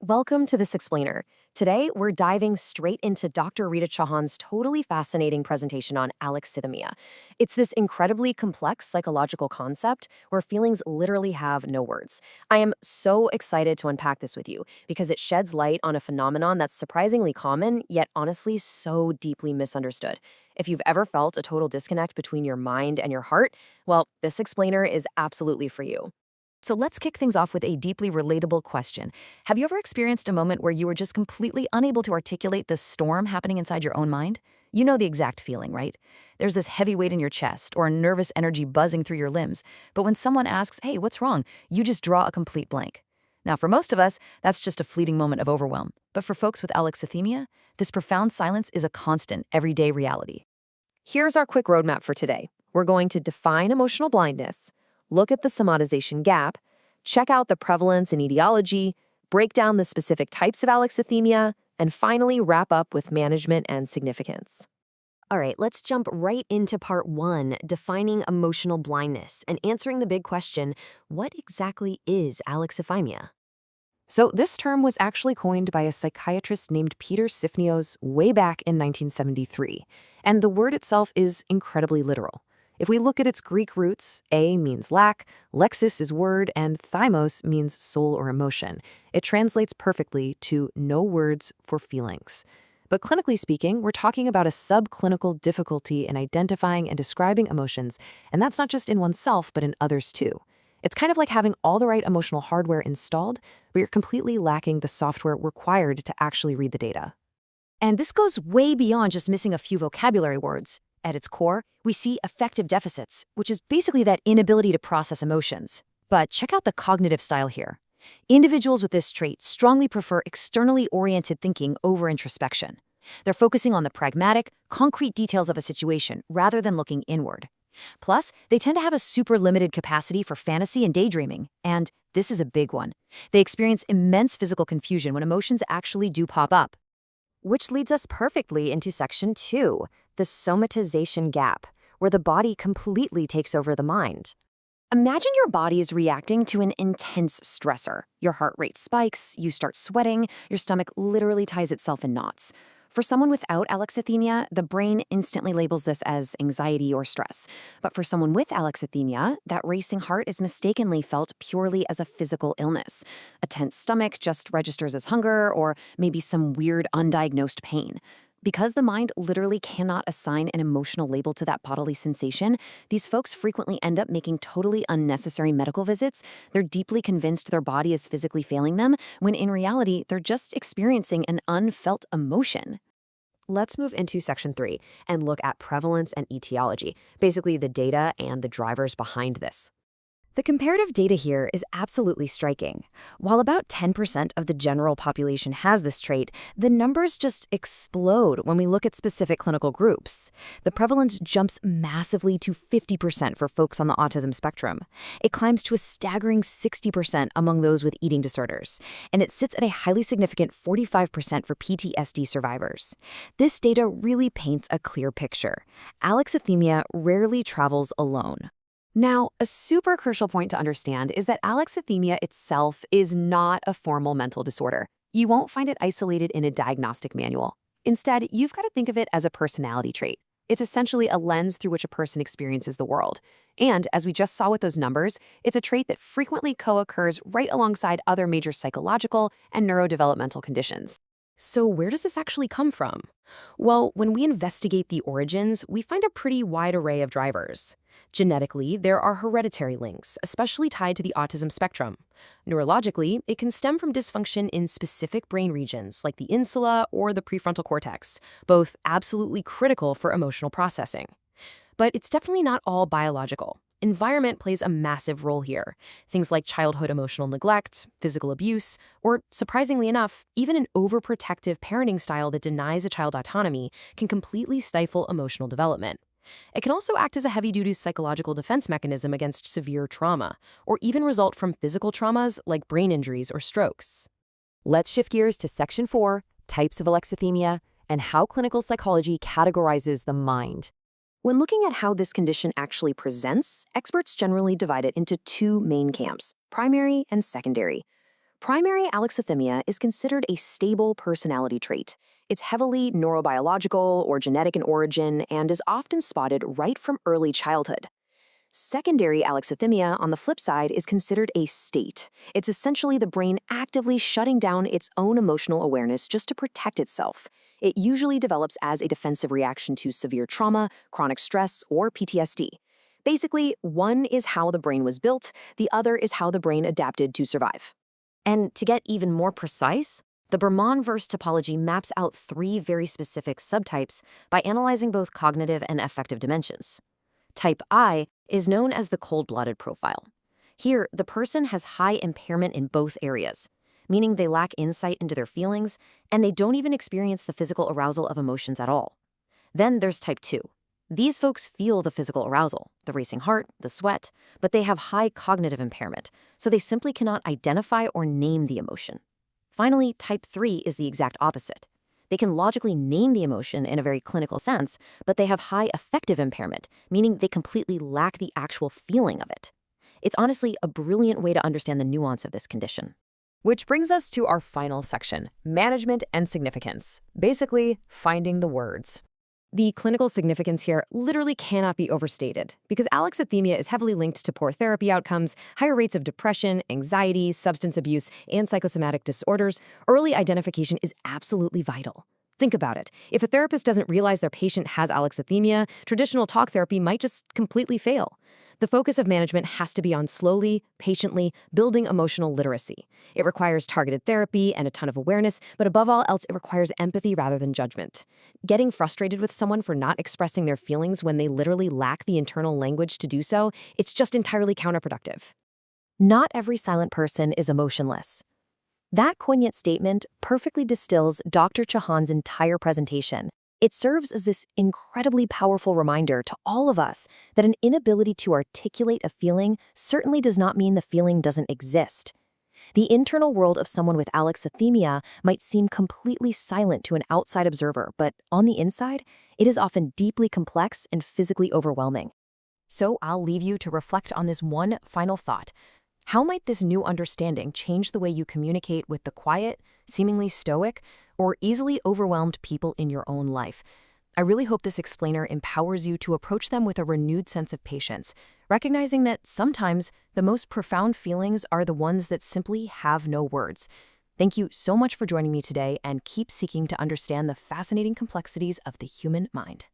Welcome to This Explainer. Today, we're diving straight into Dr. Rita Chauhan's totally fascinating presentation on Alexithymia. It's this incredibly complex psychological concept where feelings literally have no words. I am so excited to unpack this with you because it sheds light on a phenomenon that's surprisingly common, yet honestly so deeply misunderstood. If you've ever felt a total disconnect between your mind and your heart, well, This Explainer is absolutely for you. So let's kick things off with a deeply relatable question. Have you ever experienced a moment where you were just completely unable to articulate the storm happening inside your own mind? You know the exact feeling, right? There's this heavy weight in your chest or nervous energy buzzing through your limbs. But when someone asks, hey, what's wrong? You just draw a complete blank. Now, for most of us, that's just a fleeting moment of overwhelm. But for folks with alexithymia, this profound silence is a constant, everyday reality. Here's our quick roadmap for today. We're going to define emotional blindness, look at the somatization gap, check out the prevalence and etiology, break down the specific types of alexithymia, and finally wrap up with management and significance. All right, let's jump right into part one, defining emotional blindness and answering the big question, what exactly is alexithymia? So this term was actually coined by a psychiatrist named Peter Sifnios way back in 1973, and the word itself is incredibly literal. If we look at its Greek roots, a means lack, lexis is word, and thymos means soul or emotion. It translates perfectly to no words for feelings. But clinically speaking, we're talking about a subclinical difficulty in identifying and describing emotions, and that's not just in oneself, but in others too. It's kind of like having all the right emotional hardware installed, but you're completely lacking the software required to actually read the data. And this goes way beyond just missing a few vocabulary words. At its core, we see affective deficits, which is basically that inability to process emotions. But check out the cognitive style here. Individuals with this trait strongly prefer externally oriented thinking over introspection. They're focusing on the pragmatic, concrete details of a situation rather than looking inward. Plus, they tend to have a super limited capacity for fantasy and daydreaming. And this is a big one. They experience immense physical confusion when emotions actually do pop up. Which leads us perfectly into section 2, the somatization gap, where the body completely takes over the mind. Imagine your body is reacting to an intense stressor. Your heart rate spikes, you start sweating, your stomach literally ties itself in knots. For someone without alexithymia, the brain instantly labels this as anxiety or stress. But for someone with alexithymia, that racing heart is mistakenly felt purely as a physical illness. A tense stomach just registers as hunger or maybe some weird undiagnosed pain. Because the mind literally cannot assign an emotional label to that bodily sensation, these folks frequently end up making totally unnecessary medical visits. They're deeply convinced their body is physically failing them, when in reality, they're just experiencing an unfelt emotion. Let's move into section 3 and look at prevalence and etiology, basically the data and the drivers behind this. The comparative data here is absolutely striking. While about 10% of the general population has this trait, the numbers just explode when we look at specific clinical groups. The prevalence jumps massively to 50% for folks on the autism spectrum. It climbs to a staggering 60% among those with eating disorders, and it sits at a highly significant 45% for PTSD survivors. This data really paints a clear picture. Alexithymia rarely travels alone. Now, a super crucial point to understand is that alexithymia itself is not a formal mental disorder. You won't find it isolated in a diagnostic manual. Instead, you've got to think of it as a personality trait. It's essentially a lens through which a person experiences the world. And as we just saw with those numbers, it's a trait that frequently co-occurs right alongside other major psychological and neurodevelopmental conditions. So where does this actually come from? Well, when we investigate the origins, we find a pretty wide array of drivers. Genetically, there are hereditary links, especially tied to the autism spectrum. Neurologically, it can stem from dysfunction in specific brain regions like the insula or the prefrontal cortex, both absolutely critical for emotional processing. But it's definitely not all biological. Environment plays a massive role here. Things like childhood emotional neglect, physical abuse, or, surprisingly enough, even an overprotective parenting style that denies a child autonomy can completely stifle emotional development. It can also act as a heavy-duty psychological defense mechanism against severe trauma, or even result from physical traumas like brain injuries or strokes. Let's shift gears to Section 4, Types of Alexithymia, and how clinical psychology categorizes the mind. When looking at how this condition actually presents, experts generally divide it into two main camps, primary and secondary. Primary alexithymia is considered a stable personality trait. It's heavily neurobiological or genetic in origin and is often spotted right from early childhood. Secondary alexithymia, on the flip side, is considered a state. It's essentially the brain actively shutting down its own emotional awareness just to protect itself. It usually develops as a defensive reaction to severe trauma, chronic stress, or PTSD. Basically, one is how the brain was built, the other is how the brain adapted to survive. And to get even more precise, the Berman-verse topology maps out 3 very specific subtypes by analyzing both cognitive and affective dimensions. Type I is known as the cold-blooded profile. Here, the person has high impairment in both areas, meaning they lack insight into their feelings, and they don't even experience the physical arousal of emotions at all. Then there's Type 2. These folks feel the physical arousal, the racing heart, the sweat, but they have high cognitive impairment, so they simply cannot identify or name the emotion. Finally, Type 3 is the exact opposite. They can logically name the emotion in a very clinical sense, but they have high affective impairment, meaning they completely lack the actual feeling of it. It's honestly a brilliant way to understand the nuance of this condition. Which brings us to our final section, management and significance. Basically, finding the words. The clinical significance here literally cannot be overstated, because alexithymia is heavily linked to poor therapy outcomes, higher rates of depression, anxiety, substance abuse, and psychosomatic disorders. Early identification is absolutely vital. Think about it. If a therapist doesn't realize their patient has alexithymia, traditional talk therapy might just completely fail. The focus of management has to be on slowly, patiently building emotional literacy. It requires targeted therapy and a ton of awareness, but above all else, it requires empathy rather than judgment. Getting frustrated with someone for not expressing their feelings when they literally lack the internal language to do so, it's just entirely counterproductive. Not every silent person is emotionless. That poignant statement perfectly distills Dr. Chauhan's entire presentation. It serves as this incredibly powerful reminder to all of us that an inability to articulate a feeling certainly does not mean the feeling doesn't exist. The internal world of someone with alexithymia might seem completely silent to an outside observer, but on the inside, it is often deeply complex and physically overwhelming. So I'll leave you to reflect on this one final thought. How might this new understanding change the way you communicate with the quiet, seemingly stoic, or easily overwhelmed people in your own life? I really hope this explainer empowers you to approach them with a renewed sense of patience, recognizing that sometimes the most profound feelings are the ones that simply have no words. Thank you so much for joining me today, and keep seeking to understand the fascinating complexities of the human mind.